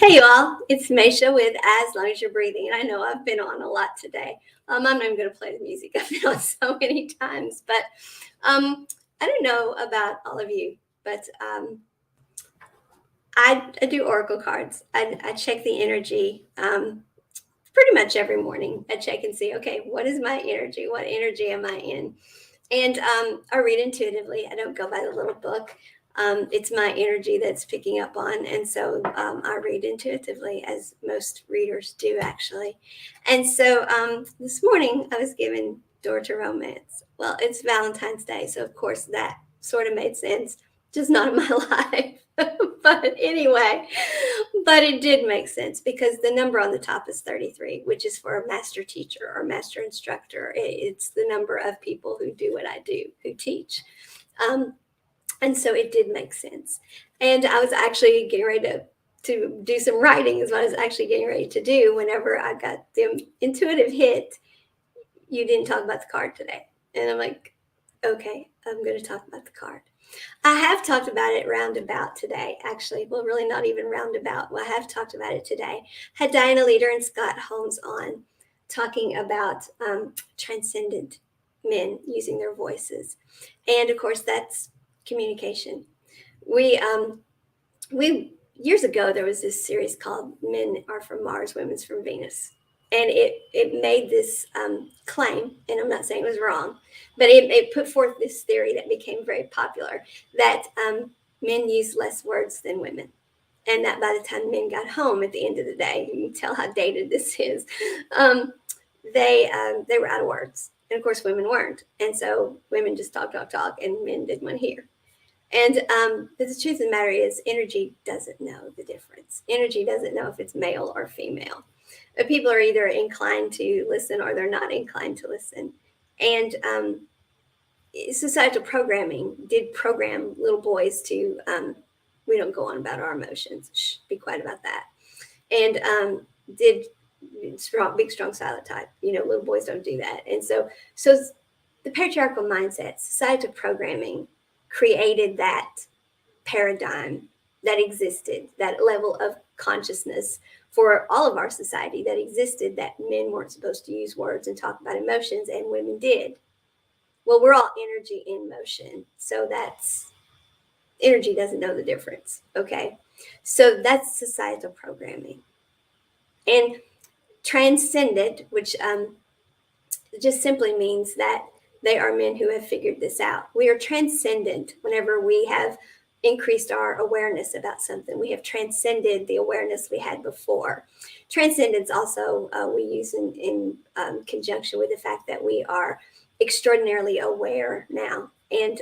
Hey y'all, it's Maysha with As Long as You're Breathing. And I know I've been on a lot today. I'm not even going to play the music. I've been on so many times. But I don't know about all of you, but I do oracle cards. I check the energy pretty much every morning. I check and see, okay, what is my energy? What energy am I in? And I read intuitively. I don't go by the little book. It's my energy that's picking up on. And so I read intuitively, as most readers do, actually. And so this morning I was given Door to Romance. Well, it's Valentine's Day. So, of course, that sort of made sense, just not in my life. But anyway, but it did make sense because the number on the top is 33, which is for a master teacher or master instructor. It's the number of people who do what I do, who teach. Um, and so it did make sense. And I was actually getting ready to do some writing, is what I was actually getting ready to do whenever I got the intuitive hit. You didn't talk about the card today. And I'm like, okay, I'm going to talk about the card. I have talked about it roundabout today, actually. Well, really not even roundabout. Well, I have talked about it today. Had Diana Leader and Scott Holmes on talking about transcendent men using their voices. And of course, that's communication. We years ago, there was this series called Men Are From Mars, Women's from Venus. And it made this claim, and I'm not saying it was wrong, but it put forth this theory that became very popular, that men use less words than women. And that by the time men got home at the end of the day, you can tell how dated this is, um, they were out of words. And of course, women weren't. And so women just talk, talk, talk, and men didn't want to hear. And but the truth of the matter is, energy doesn't know the difference. Energy doesn't know if it's male or female. But people are either inclined to listen or they're not inclined to listen. And societal programming did program little boys to, we don't go on about our emotions. Shh, be quiet about that. And did strong, big, strong, silent type. You know, little boys don't do that. And so the patriarchal mindset, societal programming, created that paradigm that existed, that level of consciousness for all of our society that existed, that men weren't supposed to use words and talk about emotions and women did. Well, we're all energy in motion. So that's energy doesn't know the difference. Okay. So that's societal programming. And transcendent, which just simply means that they are men who have figured this out. We are transcendent whenever we have increased our awareness about something. We have transcended the awareness we had before. Transcendence also we use in conjunction with the fact that we are extraordinarily aware now. And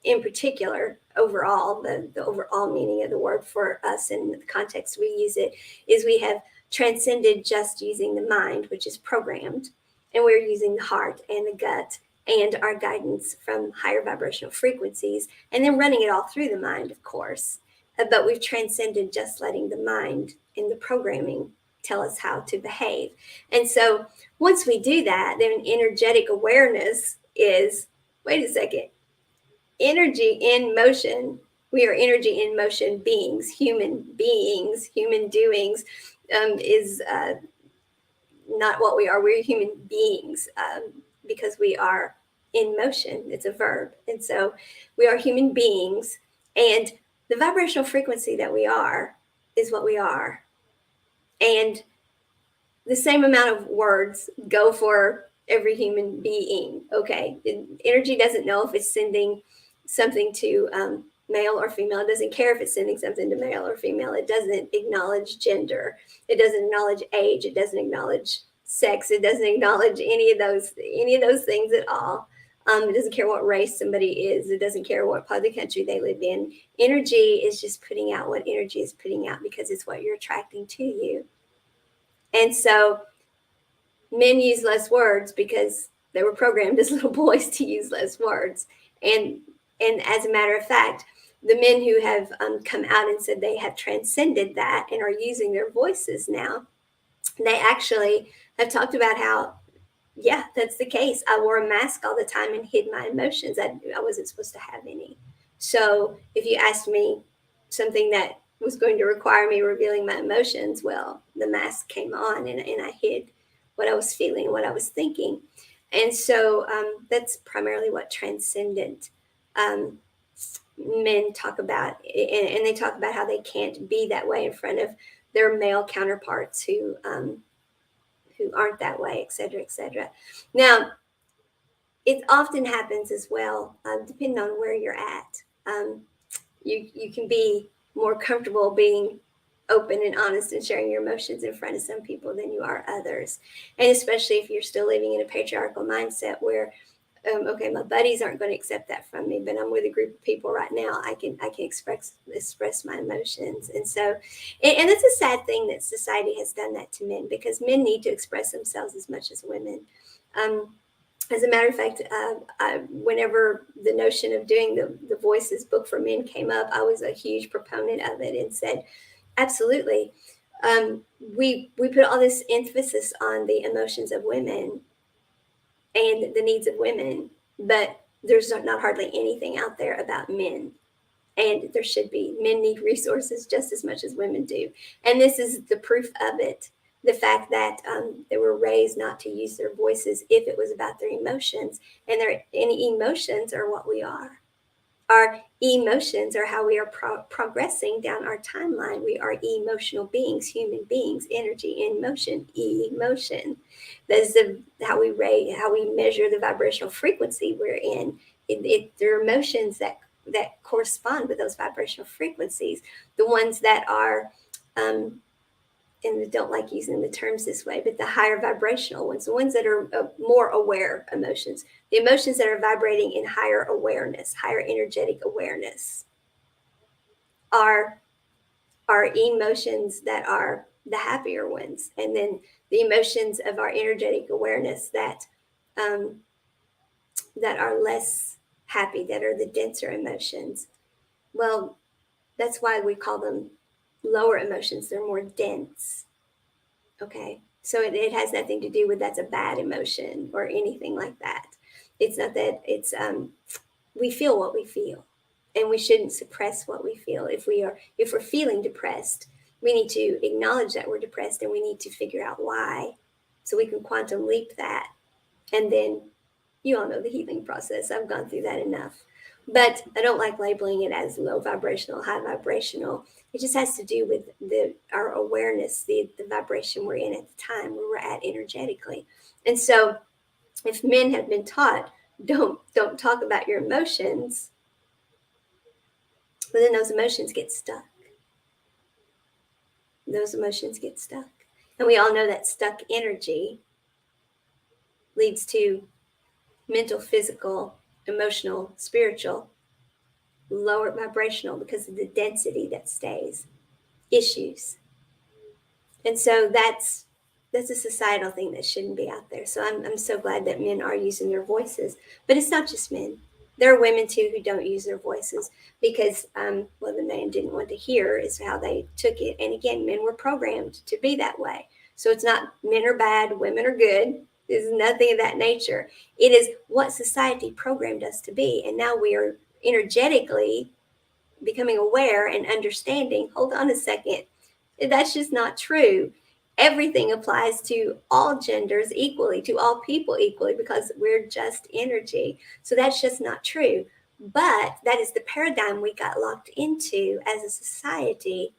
in particular, overall, the overall meaning of the word for us in the context we use it is we have transcended just using the mind, which is programmed, and we're using the heart and the gut and our guidance from higher vibrational frequencies, and then running it all through the mind, of course. But we've transcended just letting the mind and the programming tell us how to behave. And so once we do that, then energetic awareness is, wait a second, energy in motion. We are energy in motion beings, human doings is not what we are. We're human beings because we are in motion. It's a verb. And so we are human beings. And the vibrational frequency that we are is what we are. And the same amount of words go for every human being. Okay. Energy doesn't know if it's sending something to male or female. It doesn't care if it's sending something to male or female. It doesn't acknowledge gender. It doesn't acknowledge age. It doesn't acknowledge sex. It doesn't acknowledge any of those things at all. It doesn't care what race somebody is. It doesn't care what part of the country they live in. Energy is just putting out what energy is putting out because it's what you're attracting to you. And so men use less words because they were programmed as little boys to use less words. And as a matter of fact, the men who have come out and said they have transcended that and are using their voices now, they actually have talked about how, yeah, that's the case. I wore a mask all the time and hid my emotions. I wasn't supposed to have any. So if you asked me something that was going to require me revealing my emotions, well, the mask came on, and I hid what I was feeling, what I was thinking. And so that's primarily what transcendent um, men talk about. And they talk about how they can't be that way in front of their male counterparts who aren't that way, et cetera, et cetera. Now, it often happens as well, depending on where you're at. You can be more comfortable being open and honest and sharing your emotions in front of some people than you are others, and especially if you're still living in a patriarchal mindset where okay, my buddies aren't going to accept that from me, but I'm with a group of people right now. I can express my emotions, and so, and it's a sad thing that society has done that to men, because men need to express themselves as much as women. Um, as a matter of fact, whenever the notion of doing the Voices book for men came up, I was a huge proponent of it and said, absolutely. We put all this emphasis on the emotions of women and the needs of women, but there's not hardly anything out there about men. And there should be. Men need resources just as much as women do. And this is the proof of it. The fact that they were raised not to use their voices if it was about their emotions. And any emotions are what we are. Our emotions are how we are progressing down our timeline. We are emotional beings, human beings, energy in motion, emotion. That's how we rate, how we measure the vibrational frequency we're in. There are emotions that correspond with those vibrational frequencies. The ones that are, and I don't like using the terms this way, but the higher vibrational ones, the ones that are more aware emotions, the emotions that are vibrating in higher awareness, higher energetic awareness, are emotions that are the happier ones. And then the emotions of our energetic awareness um, that are less happy, that are the denser emotions. Well, that's why we call them lower emotions. They're more dense. Okay. So it has nothing to do with that's a bad emotion or anything like that. It's not that. We feel what we feel, and we shouldn't suppress what we feel. If we're feeling depressed, we need to acknowledge that we're depressed, and we need to figure out why, so we can quantum leap that. And then you all know the healing process. I've gone through that enough. But I don't like labeling it as low vibrational, high vibrational. It just has to do with our awareness, the vibration we're in at the time, where we're at energetically. And so if men have been taught, don't talk about your emotions, but then those emotions get stuck. Those emotions get stuck. And we all know that stuck energy leads to mental, physical, emotional, spiritual, lower vibrational, because of the density that stays, issues. And so that's a societal thing that shouldn't be out there. So I'm so glad that men are using their voices, but it's not just men. There are women too who don't use their voices because, well, the man didn't want to hear is how they took it. And again, men were programmed to be that way. So it's not men are bad, women are good. There's nothing of that nature. It is what society programmed us to be. And now we are energetically becoming aware and understanding. Hold on a second. That's just not true. Everything applies to all genders equally, to all people equally, because we're just energy. So that's just not true. But that is the paradigm we got locked into as a society,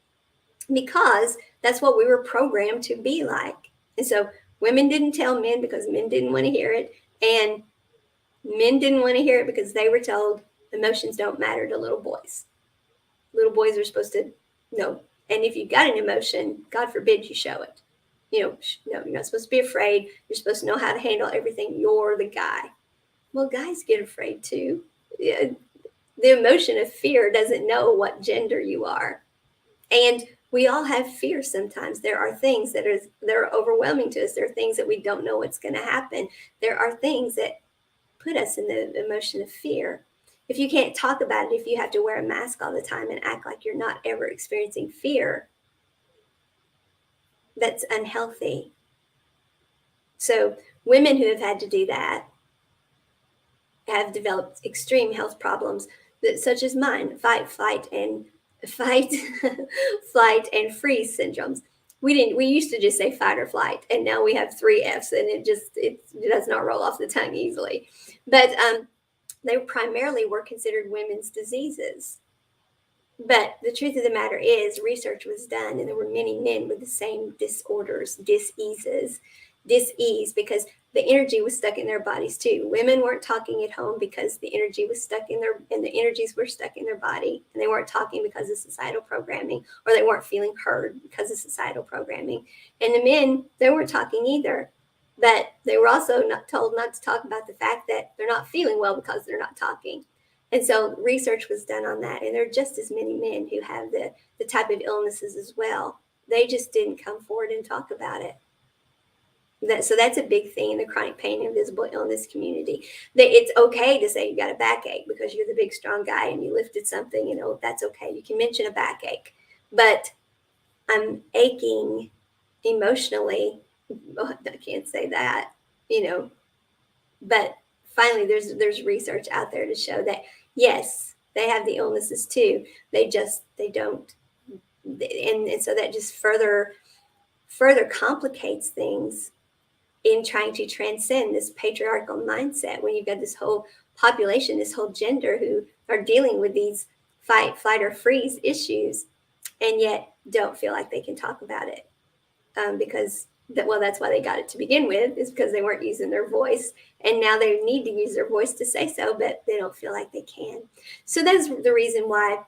because that's what we were programmed to be like. And so women didn't tell men because men didn't want to hear it. And men didn't want to hear it because they were told emotions don't matter to little boys. Little boys are supposed to know. And if you got an emotion, God forbid you show it. No, you're not supposed to be afraid. You're supposed to know how to handle everything. You're the guy. Well, guys get afraid too. Yeah, the emotion of fear doesn't know what gender you are. And we all have fear sometimes. There are things that are overwhelming to us. There are things that we don't know what's going to happen. There are things that put us in the emotion of fear. If you can't talk about it, if you have to wear a mask all the time and act like you're not ever experiencing fear, that's unhealthy. So women who have had to do that have developed extreme health problems, such as mine, fight, flight, and fight, flight, and freeze syndromes. We used to just say fight or flight, and now we have three F's, and it does not roll off the tongue easily. But they primarily were considered women's diseases. But the truth of the matter is, research was done, and there were many men with the same disorders, dis-ease, because the energy was stuck in their bodies too. Women weren't talking at home because the energy was stuck in their, and the energies were stuck in their body, and they weren't talking because of societal programming, or they weren't feeling heard because of societal programming. And the men, they weren't talking either, but they were also not told not to talk about the fact that they're not feeling well because they're not talking. And so research was done on that. And there are just as many men who have the type of illnesses as well. They just didn't come forward and talk about it. So that's a big thing in the chronic pain and invisible illness community. That it's okay to say you got a backache because you're the big, strong guy and you lifted something, that's okay. You can mention a backache. But I'm aching emotionally. Well, I can't say that, but finally there's research out there to show that yes, they have the illnesses too. They don't, and so that just further complicates things in trying to transcend this patriarchal mindset when you've got this whole population, this whole gender who are dealing with these fight, flight, or freeze issues, and yet don't feel like they can talk about it because that's why they got it to begin with, is because they weren't using their voice, and now they need to use their voice to say so, but they don't feel like they can. So that's the reason why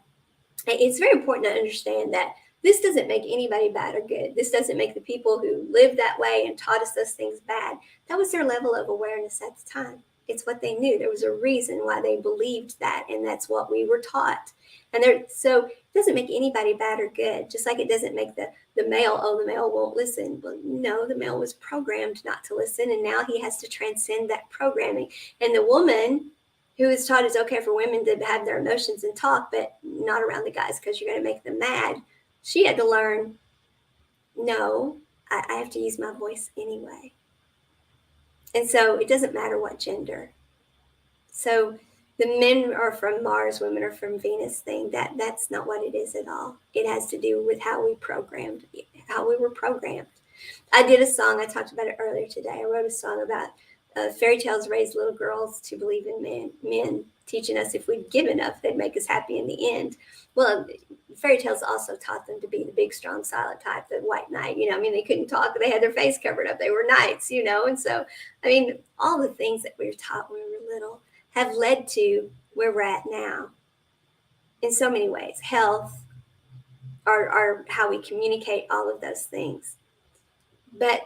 it's very important to understand that this doesn't make anybody bad or good. This doesn't make the people who lived that way and taught us those things bad. That was their level of awareness at the time. It's what they knew. There was a reason why they believed that, and that's what we were taught. So it doesn't make anybody bad or good, just like it doesn't make the male, the male won't listen. Well, no, the male was programmed not to listen, and now he has to transcend that programming. And the woman who is taught it's okay for women to have their emotions and talk, but not around the guys because you're going to make them mad. She had to learn, no, I have to use my voice anyway. And so it doesn't matter what gender. So the men are from Mars, women are from Venus thing, that's not what it is at all. It has to do with how we were programmed. I did a song, I talked about it earlier today. I wrote a song about fairy tales raised little girls to believe in men, teaching us if we'd give enough, they'd make us happy in the end. Well, fairy tales also taught them to be the big, strong, silent type, the white knight. They couldn't talk, they had their face covered up. They were knights, and so, all the things that we were taught when we were little have led to where we're at now in so many ways. Health, our how we communicate, all of those things. But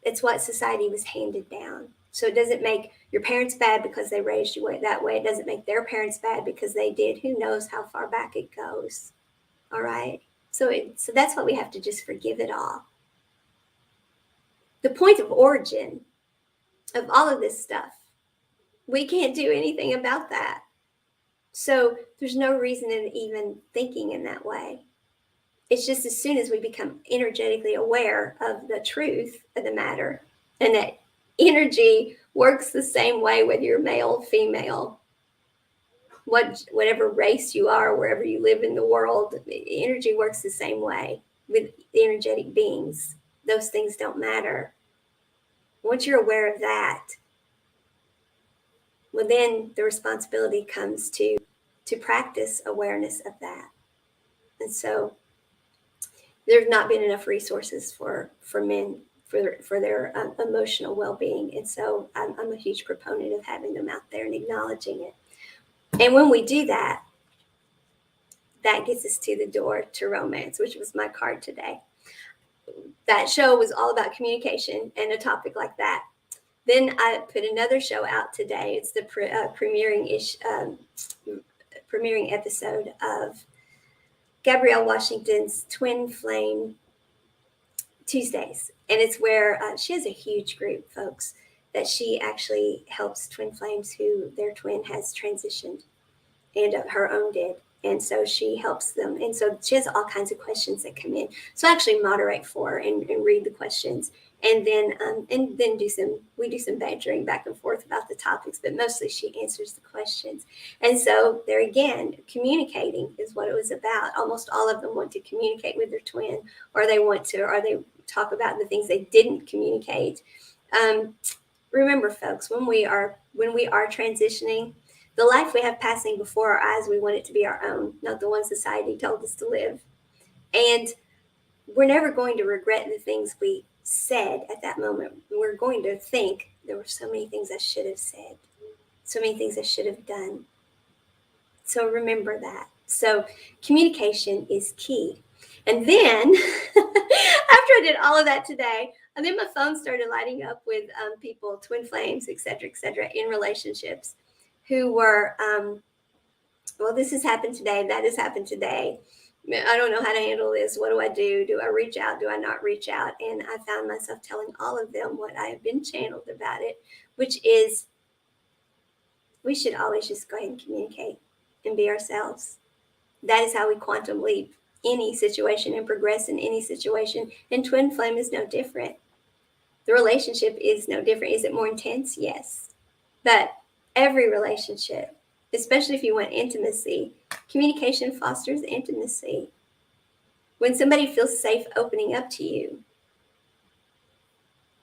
it's what society was handed down. So it doesn't make your parents bad because they raised you that way. It doesn't make their parents bad because they did. Who knows how far back it goes? All right. So that's what we have to just forgive it all. The point of origin of all of this stuff, we can't do anything about that. So there's no reason in even thinking in that way. It's just as soon as we become energetically aware of the truth of the matter, and that energy works the same way whether you're male, female, whatever race you are, wherever you live in the world, energy works the same way with energetic beings. Those things don't matter. Once you're aware of that, well, then the responsibility comes to practice awareness of that. And so there's not been enough resources for men for their emotional well-being. And so I'm a huge proponent of having them out there and acknowledging it. And when we do that, that gets us to the door to romance, which was my card today. That show was all about communication and a topic like that. Then I put another show out today. It's the premiering episode of Gabrielle Washington's Twin Flame Tuesdays. And it's where she has a huge group, folks, that she actually helps twin flames who their twin has transitioned, and her own did. And so she helps them. And so she has all kinds of questions that come in. So I actually moderate for her and read the questions. And then we do some bantering back and forth about the topics, but mostly she answers the questions. And so there again, communicating is what it was about. Almost all of them want to communicate with their twin, or they talk about the things they didn't communicate. Remember, folks, when we are transitioning, the life we have passing before our eyes, we want it to be our own, not the one society told us to live. And we're never going to regret the things we said at that moment. We're going to think there were so many things I should have said, so many things I should have done. So remember that. So communication is key. And then after I did all of that today, and then my phone started lighting up with people, twin flames, et cetera, in relationships who were, well, this has happened today, that has happened today. I don't know how to handle this. What do I do? Do I reach out? Do I not reach out? And I found myself telling all of them what I have been channeled about it, which is we should always just go ahead and communicate and be ourselves. That is how we quantum leap any situation and progress in any situation. And twin flame is no different. The relationship is no different. Is it more intense? Yes. But every relationship, especially if you want intimacy, communication fosters intimacy. When somebody feels safe opening up to you,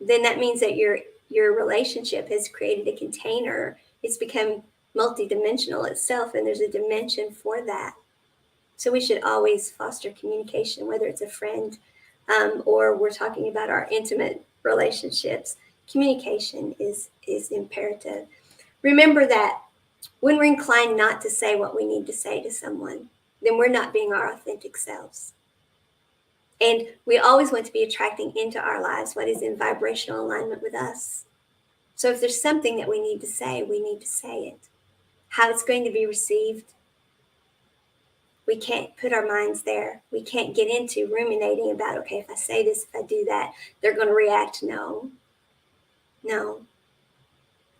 then that means that your relationship has created a container. It's become multidimensional itself, and there's a dimension for that. So we should always foster communication, whether it's a friend or we're talking about our intimate relationships. Communication is imperative. Remember that when we're inclined not to say what we need to say to someone, then we're not being our authentic selves. And we always want to be attracting into our lives what is in vibrational alignment with us. So if there's something that we need to say, we need to say it. How it's going to be received, we can't put our minds there. We can't get into ruminating about, okay, if I say this, if I do that, they're going to react. No.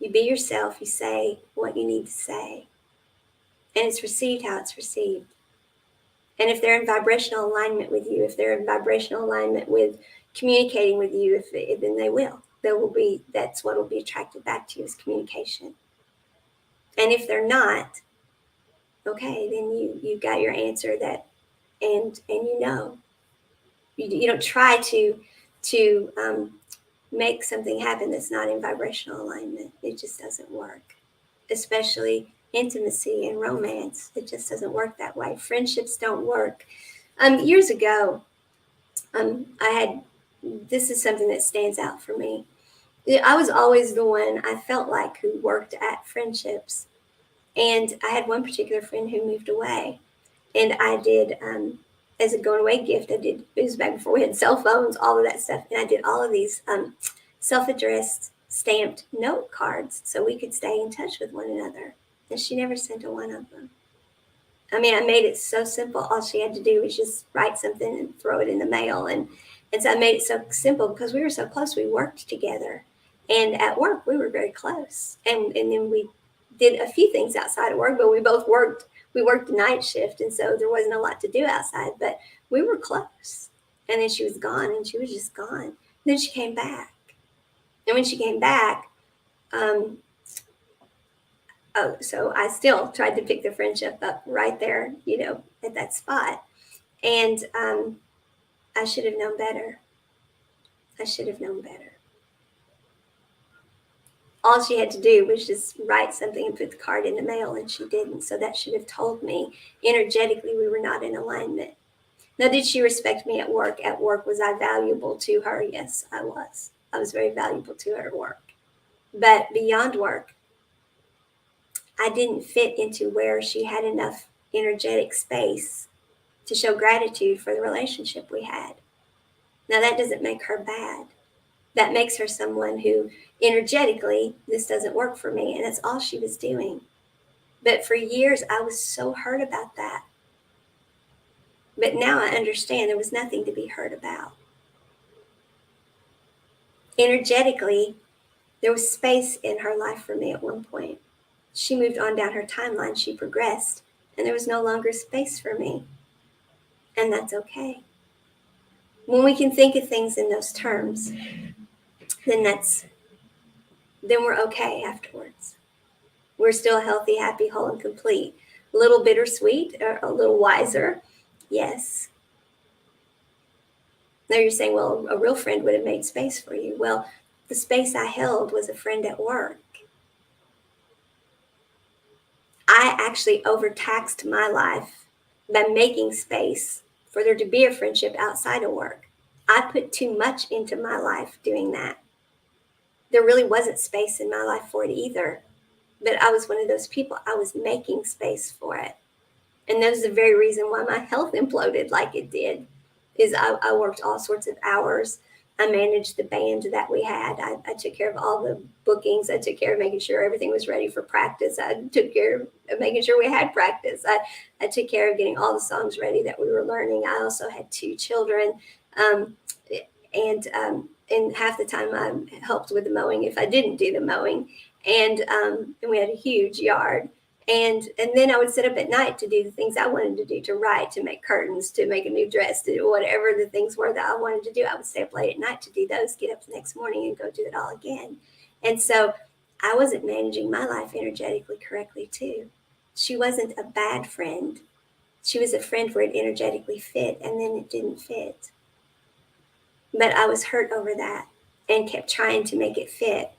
You be yourself. You say what you need to say. And it's received how it's received. And if they're in vibrational alignment with you, if they're in vibrational alignment with communicating with you, then they will. That's what will be attracted back to you is communication. And if they're not, okay, then you got your answer and you know. You don't try to make something happen that's not in vibrational alignment. It just doesn't work, especially intimacy and romance. It just doesn't work that way. Friendships don't work. Years ago, this is something that stands out for me. I was always the one I felt like who worked at friendships. And I had one particular friend who moved away. And I did, as a going away gift, it was back before we had cell phones, all of that stuff. And I did all of these self-addressed stamped note cards so we could stay in touch with one another. And she never sent a one of them. I mean, I made it so simple. All she had to do was just write something and throw it in the mail. And so I made it so simple because we were so close. We worked together. And at work, we were very close. And then we did a few things outside of work, but we both worked. We worked night shift, and so there wasn't a lot to do outside, but we were close. And then she was gone, and she was just gone. And then she came back. And when she came back, so I still tried to pick the friendship up right there, at that spot. And I should have known better. All she had to do was just write something and put the card in the mail, and she didn't. So that should have told me energetically we were not in alignment. Now, did she respect me at work? At work, was I valuable to her? Yes, I was. I was very valuable to her at work. But beyond work, I didn't fit into where she had enough energetic space to show gratitude for the relationship we had. Now, that doesn't make her bad. That makes her someone who energetically, this doesn't work for me. And that's all she was doing. But for years, I was so hurt about that. But now I understand there was nothing to be hurt about. Energetically, there was space in her life for me at one point. She moved on down her timeline. She progressed. and there was no longer space for me. And that's okay. When we can think of things in those terms, then we're okay afterwards. We're still healthy, happy, whole, and complete. A little bittersweet, or a little wiser, yes. Now you're saying, well, a real friend would have made space for you. Well, the space I held was a friend at work. I actually overtaxed my life by making space for there to be a friendship outside of work. I put too much into my life doing that. There really wasn't space in my life for it either. But I was one of those people. I was making space for it. And that was the very reason why my health imploded like it did, is I worked all sorts of hours. I managed the band that we had. I took care of all the bookings. I took care of making sure everything was ready for practice. I took care of making sure we had practice. I took care of getting all the songs ready that we were learning. I also had 2 children. And half the time I helped with the mowing if I didn't do the mowing. And we had a huge yard. And then I would sit up at night to do the things I wanted to do, to write, to make curtains, to make a new dress, to do whatever the things were that I wanted to do. I would stay up late at night to do those, get up the next morning and go do it all again. And so I wasn't managing my life energetically correctly too. She wasn't a bad friend. She was a friend where it energetically fit, and then it didn't fit. But I was hurt over that and kept trying to make it fit.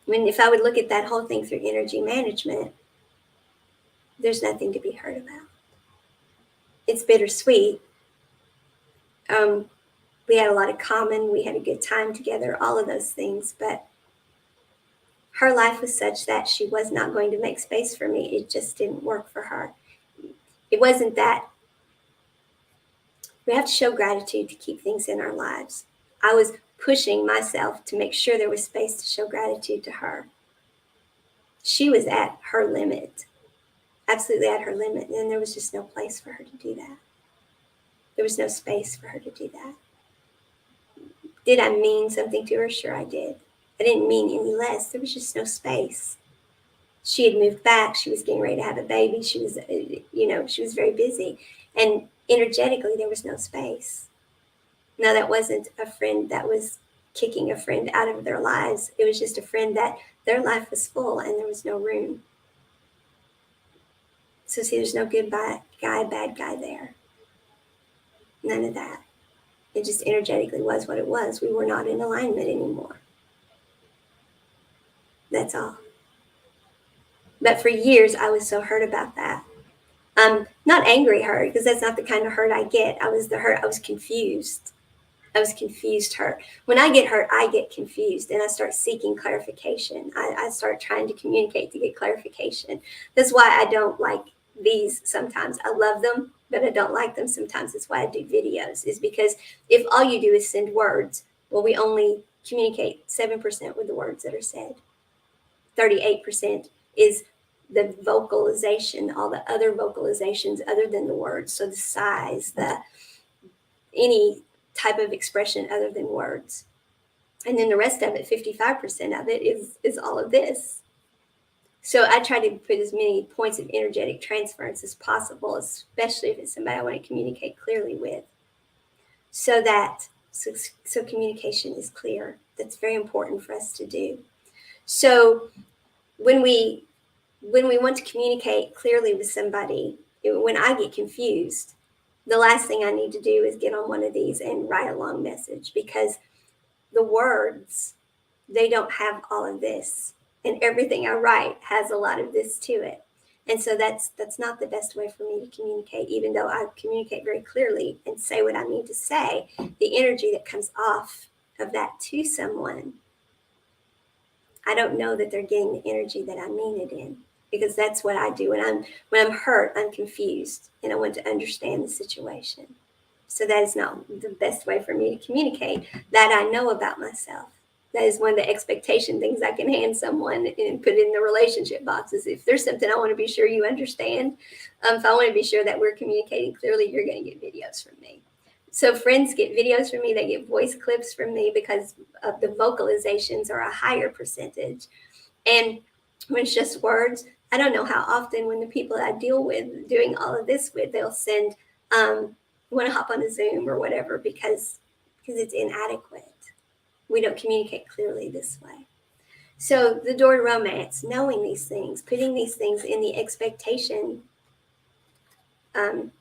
I mean, if I would look at that whole thing through energy management, there's nothing to be hurt about. It's bittersweet. We had a lot in common. We had a good time together, all of those things. But her life was such that she was not going to make space for me. It just didn't work for her. It wasn't that. We have to show gratitude to keep things in our lives. I was pushing myself to make sure there was space to show gratitude to her. She was at her limit. Absolutely at her limit, and there was just no place for her to do that. There was no space for her to do that. Did I mean something to her? Sure I did. I didn't mean any less. There was just no space. She had moved back. She was getting ready to have a baby. She was, she was very busy. And energetically, there was no space. Now, that wasn't a friend that was kicking a friend out of their lives. It was just a friend that their life was full and there was no room. So see, there's no good guy, bad guy there. None of that. It just energetically was what it was. We were not in alignment anymore. That's all. But for years, I was so hurt about that. Not angry hurt, because that's not the kind of hurt I get. I was confused. I was confused hurt. When I get hurt, I get confused and I start seeking clarification. I start trying to communicate to get clarification. That's why I don't like these sometimes. I love them, but I don't like them sometimes. That's why I do videos, is because if all you do is send words, well, we only communicate 7% with the words that are said. 38% is the vocalization, all the other vocalizations other than the words. So the sighs, any type of expression other than words. And then the rest of it, 55% of it is all of this. So I try to put as many points of energetic transference as possible, especially if it's somebody I want to communicate clearly with. So communication is clear. That's very important for us to do. So when we want to communicate clearly with somebody, when I get confused, the last thing I need to do is get on one of these and write a long message, because the words, they don't have all of this. And everything I write has a lot of this to it. And so that's not the best way for me to communicate, even though I communicate very clearly and say what I need to say. The energy that comes off of that to someone, I don't know that they're getting the energy that I mean it in, because that's what I do. When I'm hurt, I'm confused, and I want to understand the situation. So that is not the best way for me to communicate that I know about myself. That is one of the expectation things I can hand someone and put in the relationship boxes. If there's something I want to be sure you understand, if I want to be sure that we're communicating clearly, you're going to get videos from me. So friends get videos from me. They get voice clips from me because of the vocalizations are a higher percentage. And when it's just words, I don't know how often when the people I deal with doing all of this with, they'll send, want to hop on a Zoom or whatever because it's inadequate. We don't communicate clearly this way. So the door to romance, knowing these things, putting these things in the expectation, um,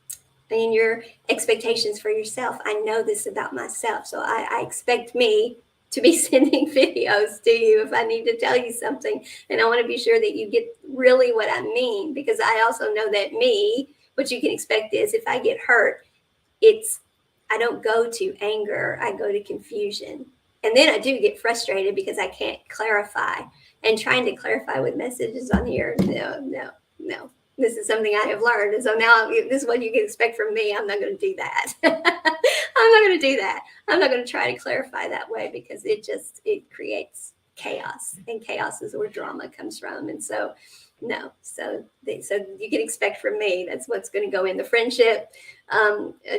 in your expectations for yourself. I know this about myself, so I expect me to be sending videos to you if I need to tell you something, and I want to be sure that you get really what I mean, because I also know that what you can expect is if I get hurt, it's I don't go to anger, I go to confusion. And then I do get frustrated because I can't clarify. And trying to clarify with messages on here, no, no, no. This is something I have learned. And so now this is what you can expect from me. I'm not going to do that. I'm not going to do that. I'm not going to try to clarify that way because it creates chaos. And chaos is where drama comes from. And so no, so you can expect from me. That's what's going to go in the friendship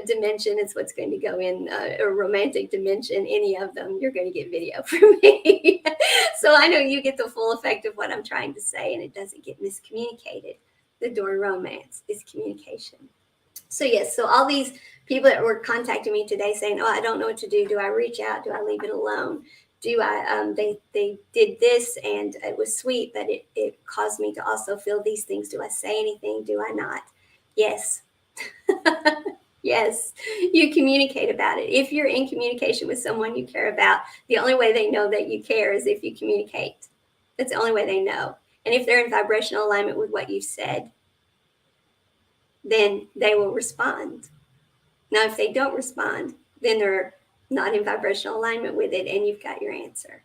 dimension. It's what's going to go in a romantic dimension. Any of them, you're going to get video from me. So I know you get the full effect of what I'm trying to say, and it doesn't get miscommunicated. The door to romance is communication. So yes, so all these people that were contacting me today saying, "Oh, I don't know what to do. Do I reach out? Do I leave it alone? Do I they did this and it was sweet, but it caused me to also feel these things. Do I say anything? Do I not?" Yes. Yes, you communicate about it. If you're in communication with someone you care about, the only way they know that you care is if you communicate. That's the only way they know. And if they're in vibrational alignment with what you said, then they will respond. Now, if they don't respond, then they're not in vibrational alignment with it, and you've got your answer.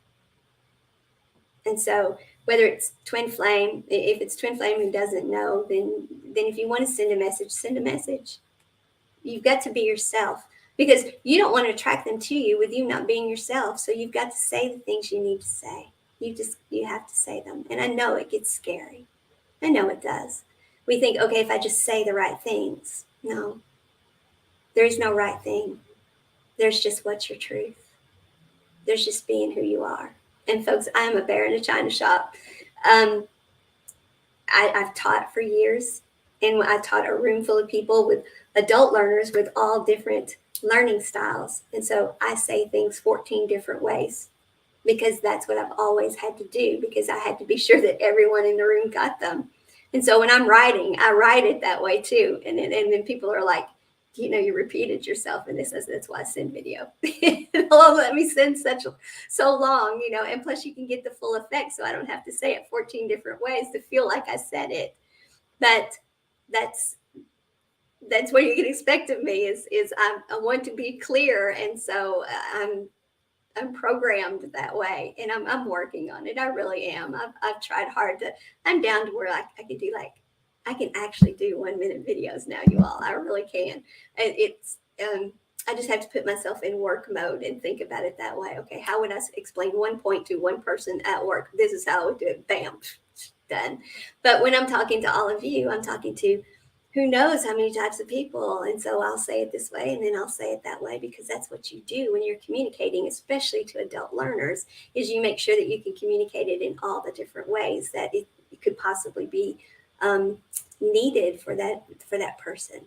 And so, whether it's twin flame, if it's twin flame who doesn't know, then if you want to send a message, send a message. You've got to be yourself because you don't want to attract them to you with you not being yourself. So you've got to say the things you need to say. You have to say them. And I know it gets scary. I know it does. We think, okay, if I just say the right things. No, there's no right thing. There's just what's your truth. There's just being who you are. And folks, I am a bear in a china shop. I've taught for years, and I taught a room full of people with adult learners with all different learning styles. And so I say things 14 different ways because that's what I've always had to do, because I had to be sure that everyone in the room got them. And so when I'm writing, I write it that way too. And then people are like, you repeated yourself. And this says, that's why I send video. Let me send so long, and plus you can get the full effect. So I don't have to say it 14 different ways to feel like I said it. But that's what you can expect of me is I want to be clear. And so I'm programmed that way, and I'm working on it. I really am. I've tried hard I'm down to where I can do I can actually do 1 minute videos now, you all. I really can. It's I just have to put myself in work mode and think about it that way. Okay, how would I explain one point to one person at work? This is how I would do it. Bam, done. But when I'm talking to all of you, I'm talking to who knows how many types of people. And so I'll say it this way and then I'll say it that way, because that's what you do when you're communicating, especially to adult learners, is you make sure that you can communicate it in all the different ways that it could possibly be needed for that person.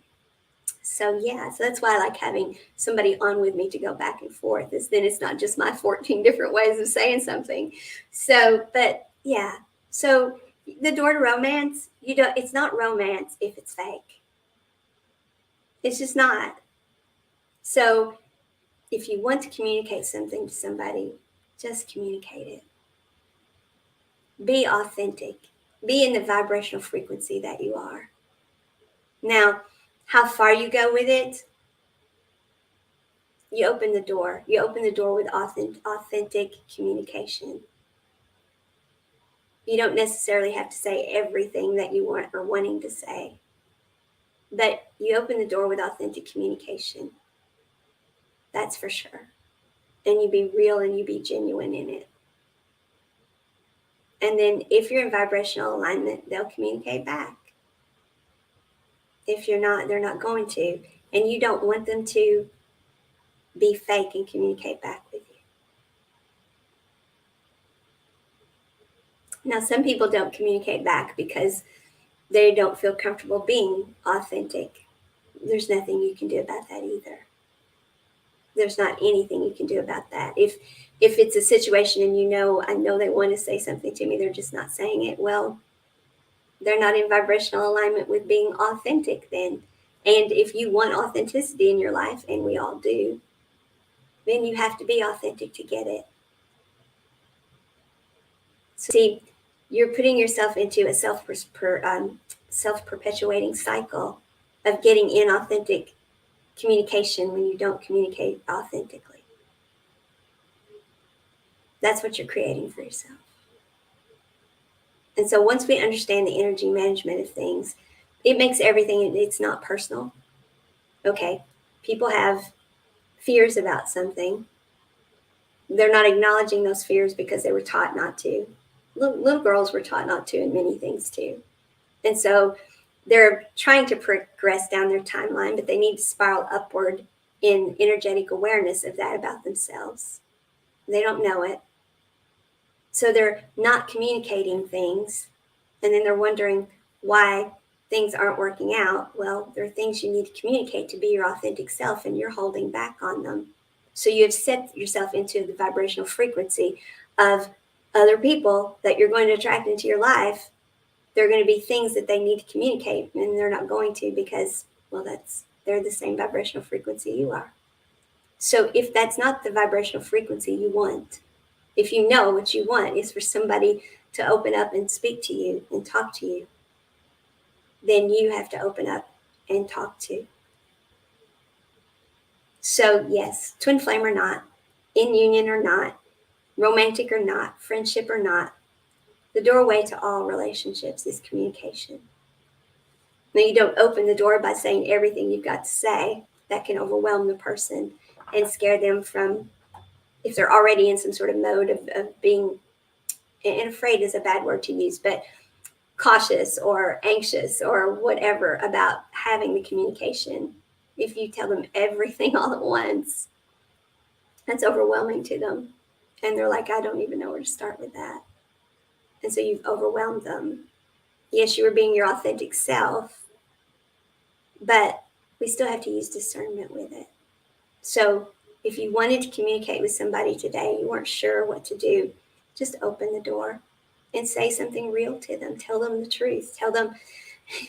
So yeah, so that's why I like having somebody on with me to go back and forth, is then it's not just my 14 different ways of saying something. So, but yeah, so the door to romance, it's not romance if it's fake. It's just not. So if you want to communicate something to somebody, just communicate it. Be authentic. Be in the vibrational frequency that you are. Now, how far you go with it, you open the door. You open the door with authentic communication. You don't necessarily have to say everything that you want or wanting to say, but you open the door with authentic communication. That's for sure. And you be real and you be genuine in it. And then if you're in vibrational alignment, they'll communicate back. If you're not, they're not going to. And you don't want them to be fake and communicate back with you. Now, some people don't communicate back because they don't feel comfortable being authentic. There's nothing you can do about that either. There's not anything you can do about that. If it's a situation and I know they want to say something to me, they're just not saying it, well, they're not in vibrational alignment with being authentic then. And if you want authenticity in your life, and we all do, then you have to be authentic to get it. So, see, you're putting yourself into a self-perpetuating cycle of getting inauthentic communication when you don't communicate authentically. That's what you're creating for yourself. And so once we understand the energy management of things, it makes everything, it's not personal. Okay, people have fears about something. They're not acknowledging those fears because they were taught not to. Little girls were taught not to in many things too. And so they're trying to progress down their timeline, but they need to spiral upward in energetic awareness of that about themselves. They don't know it. So they're not communicating things, and then they're wondering why things aren't working out. Well, there are things you need to communicate to be your authentic self, and you're holding back on them. So you have set yourself into the vibrational frequency of other people that you're going to attract into your life. There are going to be things that they need to communicate, and they're not going to because, well, they're the same vibrational frequency you are. So if that's not the vibrational frequency you want, if you know what you want is for somebody to open up and speak to you and talk to you, then you have to open up and talk to. So yes, twin flame or not, in union or not, romantic or not, friendship or not, the doorway to all relationships is communication. Now, you don't open the door by saying everything you've got to say. That can overwhelm the person and scare them from, if they're already in some sort of mode of being, and afraid is a bad word to use, but cautious or anxious or whatever about having the communication. If you tell them everything all at once, that's overwhelming to them. And they're like, I don't even know where to start with that. And so you've overwhelmed them. Yes, you were being your authentic self, but we still have to use discernment with it. So if you wanted to communicate with somebody today, you weren't sure what to do, just open the door and say something real to them. Tell them the truth. Tell them,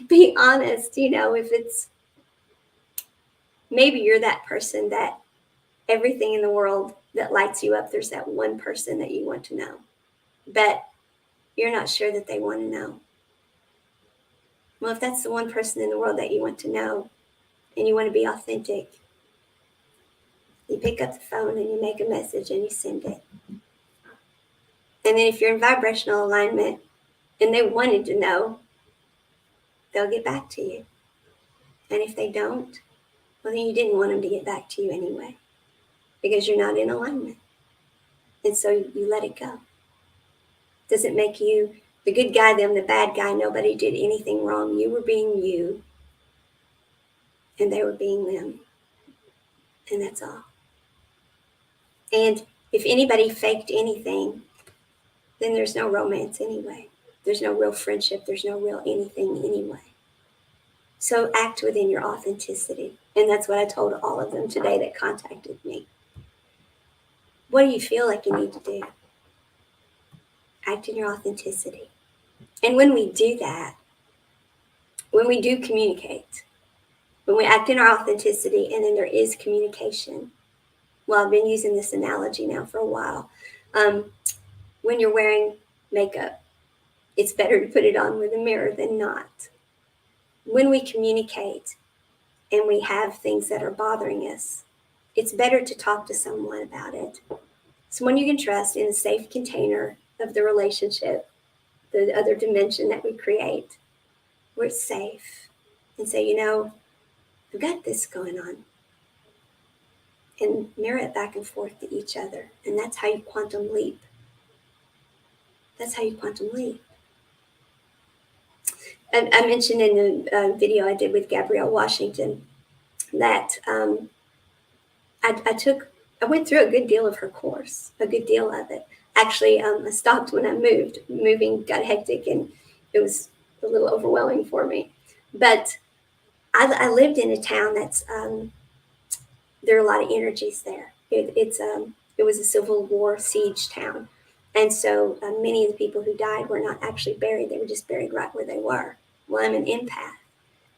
be honest. If it's, maybe you're that person that everything in the world that lights you up, there's that one person that you want to know, but you're not sure that they want to know. Well, if that's the one person in the world that you want to know and you want to be authentic, you pick up the phone and you make a message and you send it. And then if you're in vibrational alignment and they wanted to know, they'll get back to you. And if they don't, well, then you didn't want them to get back to you anyway, because you're not in alignment. And so you let it go. Does it make you the good guy, them the bad guy? Nobody did anything wrong. You were being you, and they were being them. And that's all. And if anybody faked anything, then there's no romance anyway. There's no real friendship. There's no real anything anyway. So act within your authenticity. And that's what I told all of them today that contacted me. What do you feel like you need to do? Act in your authenticity. And when we do that, when we do communicate, when we act in our authenticity and then there is communication, well, I've been using this analogy now for a while. When you're wearing makeup, it's better to put it on with a mirror than not. When we communicate and we have things that are bothering us, it's better to talk to someone about it. Someone you can trust in a safe container of the relationship, the other dimension that we create, where it's safe. And say, I've got this going on. And mirror it back and forth to each other. And that's how you quantum leap. That's how you quantum leap. I mentioned in the video I did with Gabrielle Washington that I went through a good deal of her course, a good deal of it. Actually, I stopped when I moved. Moving got hectic and it was a little overwhelming for me. But I lived in a town that's there are a lot of energies there. It was a Civil War siege town, and so many of the people who died were not actually buried; they were just buried right where they were. Well, I'm an empath.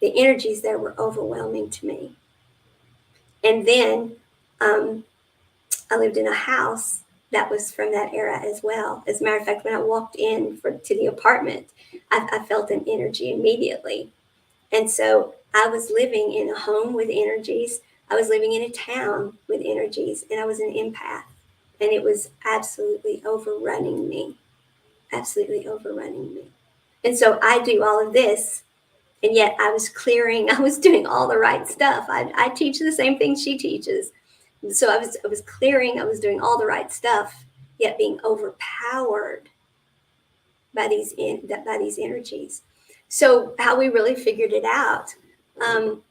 The energies there were overwhelming to me, and then um, I lived in a house that was from that era as well. As a matter of fact, when I walked in to the apartment, I felt an energy immediately. And so I was living in a home with energies. I was living in a town with energies, and I was an empath. And it was absolutely overrunning me, absolutely overrunning me. And so I do all of this, and yet I was clearing, I was doing all the right stuff. I teach the same thing she teaches. So I was clearing, I was doing all the right stuff, yet being overpowered by by these energies. So how we really figured it out, um,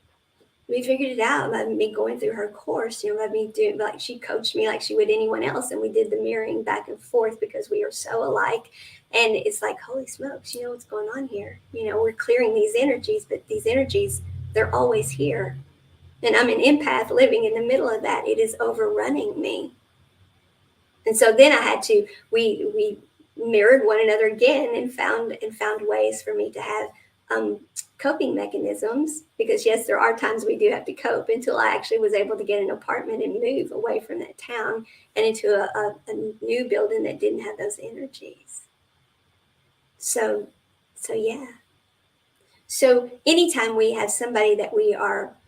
we figured it out by me going through her course, by me doing, like, she coached me like she would anyone else, and we did the mirroring back and forth because we are so alike. And it's like, holy smokes, what's going on here? We're clearing these energies, but these energies, they're always here. And I'm an empath living in the middle of that. It is overrunning me. And so then I had to, we mirrored one another again and found ways for me to have coping mechanisms, because yes, there are times we do have to cope, until I actually was able to get an apartment and move away from that town and into a new building that didn't have those energies. So yeah. So anytime we have somebody that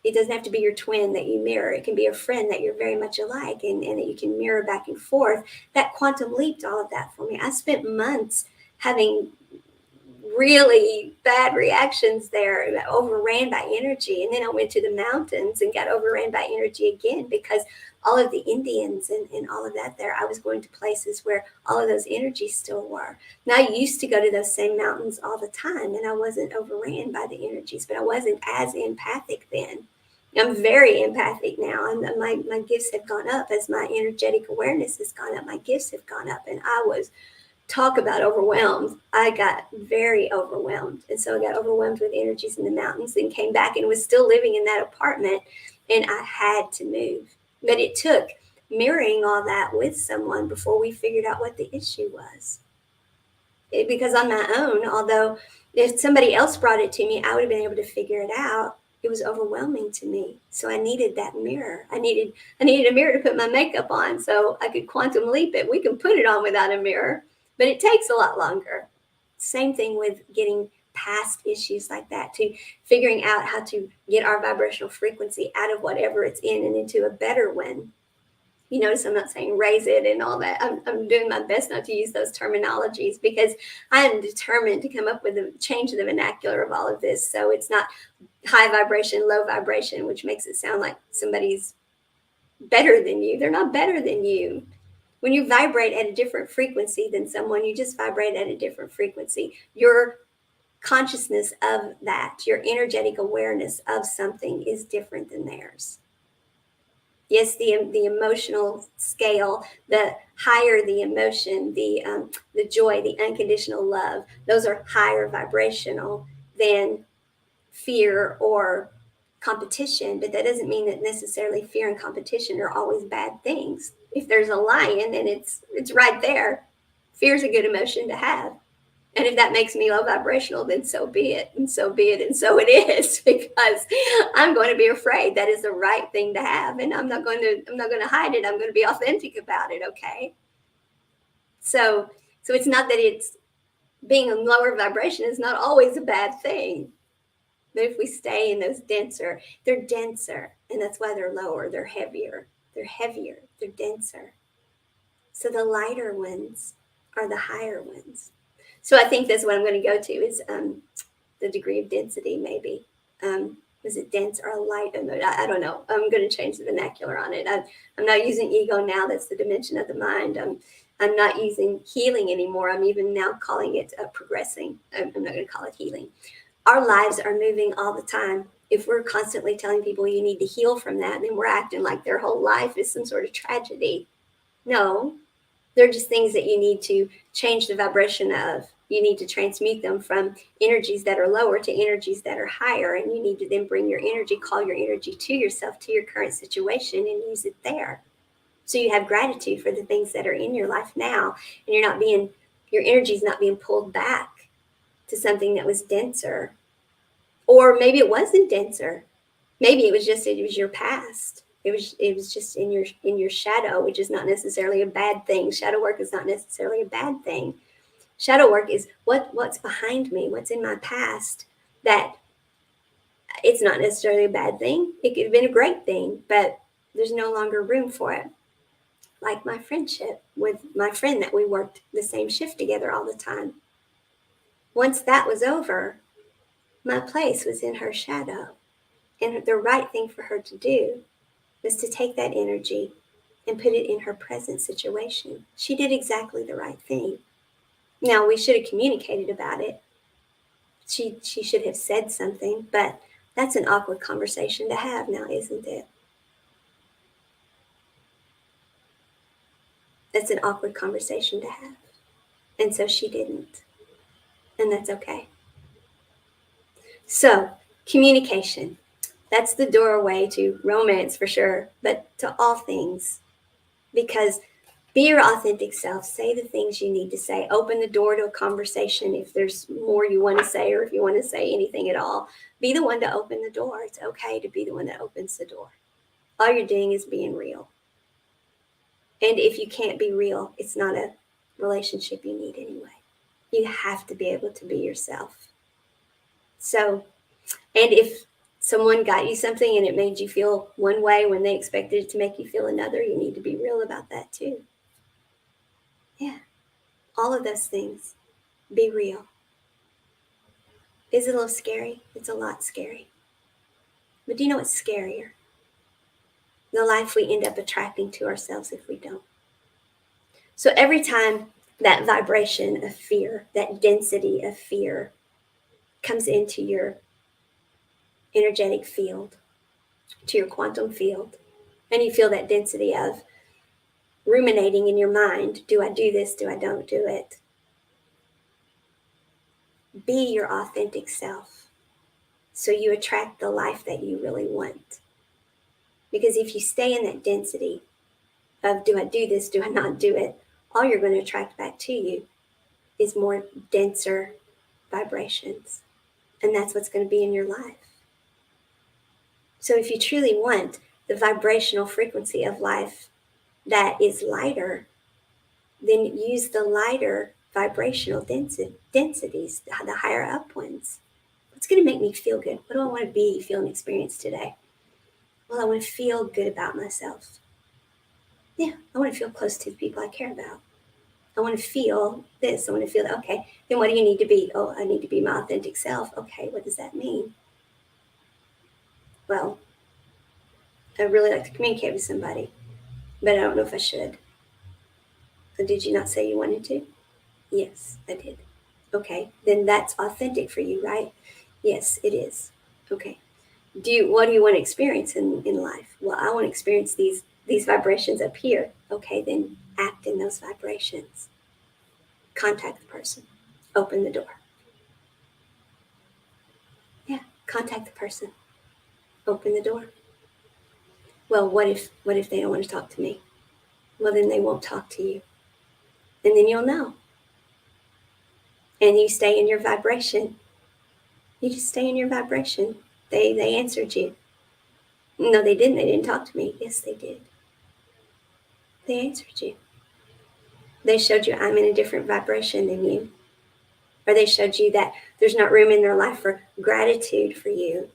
it doesn't have to be your twin that you mirror. It can be a friend that you're very much alike, and that you can mirror back and forth. That quantum leaped all of that for me. I spent months having really bad reactions there, overran by energy. And then I went to the mountains and got overran by energy again, because all of the Indians and all of that there, I was going to places where all of those energies still were. Now, I used to go to those same mountains all the time, and I wasn't overran by the energies, but I wasn't as empathic then. I'm very empathic now, and my gifts have gone up as my energetic awareness has gone up. My gifts have gone up, and I was, talk about overwhelmed. I got very overwhelmed. And so I got overwhelmed with energies in the mountains, and came back and was still living in that apartment, and I had to move. But it took mirroring all that with someone before we figured out what the issue was. Because on my own, although if somebody else brought it to me, I would have been able to figure it out. It was overwhelming to me. So I needed that mirror. I needed a mirror to put my makeup on so I could quantum leap it. We can put it on without a mirror, but it takes a lot longer. Same thing with getting past issues like that, to figuring out how to get our vibrational frequency out of whatever it's in and into a better one. You notice I'm not saying raise it and all that. I'm doing my best not to use those terminologies, because I am determined to come up with change the vernacular of all of this. So it's not high vibration, low vibration, which makes it sound like somebody's better than you. They're not better than you. When you vibrate at a different frequency than someone, you just vibrate at a different frequency. Your consciousness of that, your energetic awareness of something, is different than theirs. Yes, the emotional scale, the higher the emotion, the joy, the unconditional love, those are higher vibrational than fear or competition. But that doesn't mean that necessarily fear and competition are always bad things. If there's a lion and it's right there, fear is a good emotion to have. And if that makes me low vibrational, then so be it, and so be it, and so it is, because I'm going to be afraid. That is the right thing to have, and I'm not going to hide it. I'm going to be authentic about it. Okay. So it's not that it's being a lower vibration is not always a bad thing. But if we stay in those they're denser, and that's why they're lower. They're heavier. They're denser. So the lighter ones are the higher ones. So I think that's what I'm going to go to is the degree of density, maybe. Was it dense or light? I don't know. I'm going to change the vernacular on it. I'm not using ego now. That's the dimension of the mind. I'm not using healing anymore. I'm even now calling it progressing. I'm not going to call it healing. Our lives are moving all the time. If we're constantly telling people you need to heal from that, then we're acting like their whole life is some sort of tragedy. No, They're just things that you need to change the vibration of. You need to transmute them from energies that are lower to energies that are higher. And you need to then bring your energy, call your energy to yourself, to your current situation, and use it there. So you have gratitude for the things that are in your life now. And your energy is not being pulled back to something that was denser. Or maybe it wasn't denser. Maybe it was your past. It was just in your shadow, which is not necessarily a bad thing. Shadow work is not necessarily a bad thing. Shadow work is what's behind me, what's in my past, that it's not necessarily a bad thing. It could have been a great thing, but there's no longer room for it. Like my friendship with my friend that we worked the same shift together all the time. Once that was over, my place was in her shadow. And the right thing for her to do was to take that energy and put it in her present situation. She did exactly the right thing. Now, we should have communicated about it. She should have said something, but that's an awkward conversation to have now, isn't it? That's an awkward conversation to have. And so she didn't. And that's okay. So, communication. That's the doorway to romance for sure, but to all things. Because be your authentic self. Say the things you need to say. Open the door to a conversation if there's more you want to say, or if you want to say anything at all. Be the one to open the door. It's okay to be the one that opens the door. All you're doing is being real. And if you can't be real, it's not a relationship you need anyway. You have to be able to be yourself. So, and if someone got you something and it made you feel one way when they expected it to make you feel another, you need to be real about that too. Yeah, all of those things. Be real. Is it a little scary? It's a lot scary. But do you know what's scarier? The life we end up attracting to ourselves if we don't. So every time that vibration of fear, that density of fear comes into your energetic field, to your quantum field, and you feel that density of ruminating in your mind, do I do this? Do I don't do it? Be your authentic self so you attract the life that you really want. Because if you stay in that density of do I do this, do I not do it, all you're going to attract back to you is more denser vibrations. And that's what's going to be in your life. So if you truly want the vibrational frequency of life that is lighter, then use the lighter vibrational densities, the higher up ones. What's going to make me feel good? What do I want to be, feel, and experience today? Well, I want to feel good about myself. Yeah, I want to feel close to the people I care about. I want to feel this. I want to feel that. Okay, then what do you need to be? Oh, I need to be my authentic self. Okay, what does that mean? Well, I really like to communicate with somebody, but I don't know if I should. Did you not say you wanted to? Yes, I did. Okay, then that's authentic for you, right? Yes, it is. Okay. What do you want to experience in life? Well, I want to experience these vibrations up here. Okay, then act in those vibrations. Contact the person. Open the door. Yeah, contact the person. Open the door. Well, what if they don't want to talk to me? Well, then they won't talk to you. And then you'll know. And you stay in your vibration. You just stay in your vibration. They answered you. No, they didn't. They didn't talk to me. Yes, they did. They answered you. They showed you I'm in a different vibration than you. Or they showed you that there's not room in their life for gratitude for you.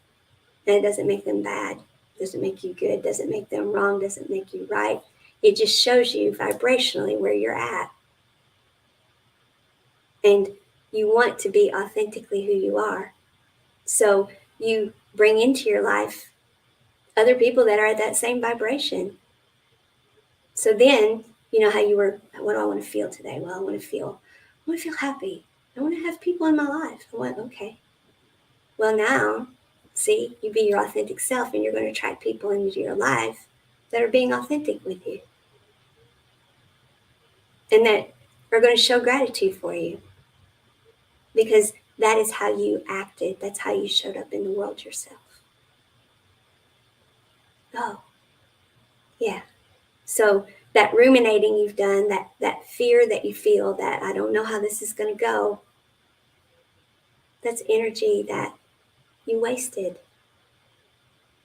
And it doesn't make them bad. Doesn't make you good. Doesn't make them wrong. Doesn't make you right. It just shows you vibrationally where you're at. And you want to be authentically who you are. So you bring into your life other people that are at that same vibration. So then, you know how you were, what do I want to feel today? Well, I want to feel happy. I want to have people in my life. Okay. Well, now, see, you be your authentic self and you're going to attract people into your life that are being authentic with you. and that are going to show gratitude for you, because that is how you acted. That's how you showed up in the world yourself. Oh, yeah. So that ruminating you've done, that fear that you feel, that I don't know how this is going to go, that's energy that you wasted.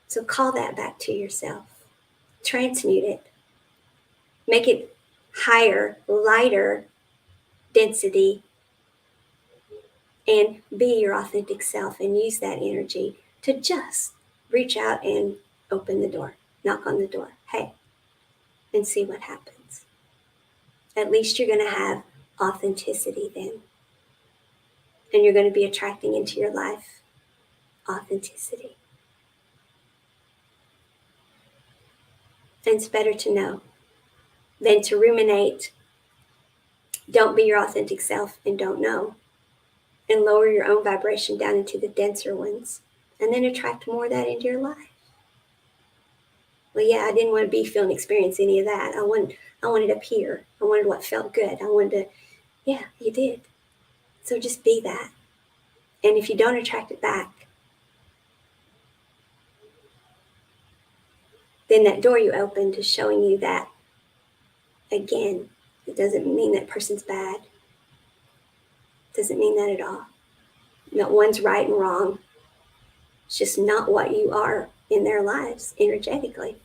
So call that back to yourself. Transmute it. Make it higher, lighter density, and be your authentic self, and use that energy to just reach out and open the door, knock on the door. Hey, and see what happens. At least you're going to have authenticity then. And you're going to be attracting into your life authenticity. And it's better to know than to ruminate, don't be your authentic self, and don't know, and lower your own vibration down into the denser ones, and then attract more of that into your life. Well, yeah, I didn't want to be, feel, and experience any of that. I wanted up here. I wanted what felt good. I wanted to, yeah, you did. So just be that. And if you don't attract it back, then that door you opened is showing you that, again, it doesn't mean that person's bad. It doesn't mean that at all. No one's right and wrong. It's just not what you are in their lives energetically.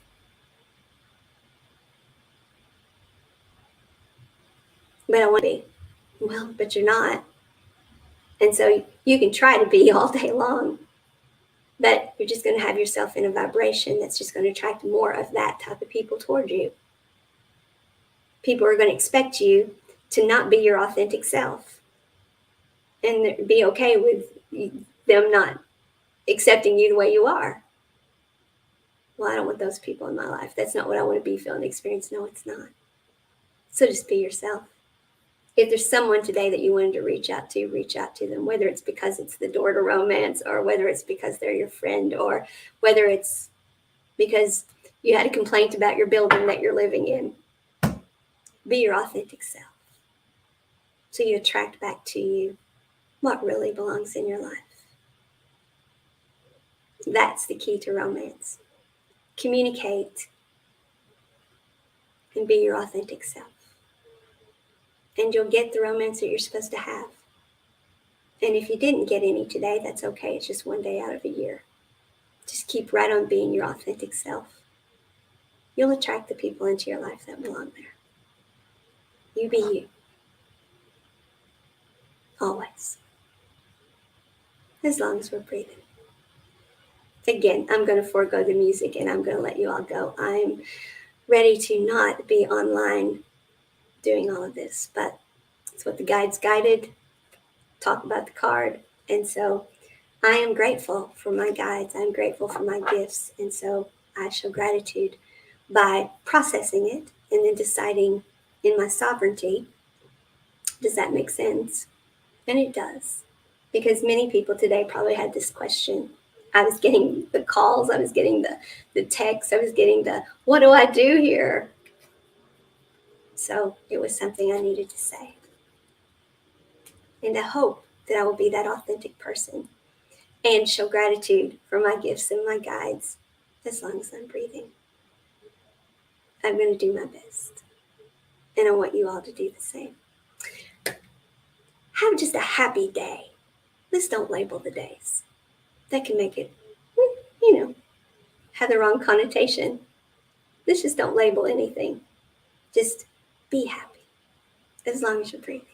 But I want to be. Well, but you're not. And so you can try to be all day long, but you're just going to have yourself in a vibration that's just going to attract more of that type of people toward you. People are going to expect you to not be your authentic self and be okay with them not accepting you the way you are. Well, I don't want those people in my life. That's not what I want to be, feel, and experience. No, it's not. So just be yourself. If there's someone today that you wanted to reach out to them, whether it's because it's the door to romance, or whether it's because they're your friend, or whether it's because you had a complaint about your building that you're living in. Be your authentic self, so you attract back to you what really belongs in your life. That's the key to romance. Communicate and be your authentic self, and you'll get the romance that you're supposed to have. And if you didn't get any today, that's okay. It's just one day out of a year. Just keep right on being your authentic self. You'll attract the people into your life that belong there. You be you. Always. As long as we're breathing. Again, I'm going to forego the music and I'm going to let you all go. I'm ready to not be online doing all of this, but it's what the guides guided, talk about the card. And so I am grateful for my guides. I'm grateful for my gifts. And so I show gratitude by processing it and then deciding in my sovereignty, does that make sense? And it does. Because many people today probably had this question. I was getting the calls, I was getting the texts, I was getting the, what do I do here? So it was something I needed to say. And I hope that I will be that authentic person and show gratitude for my gifts and my guides as long as I'm breathing. I'm going to do my best. And I want you all to do the same. Have just a happy day. Let's don't label the days. That can make it, have the wrong connotation. Let's just don't label anything. Just be happy as long as you're breathing.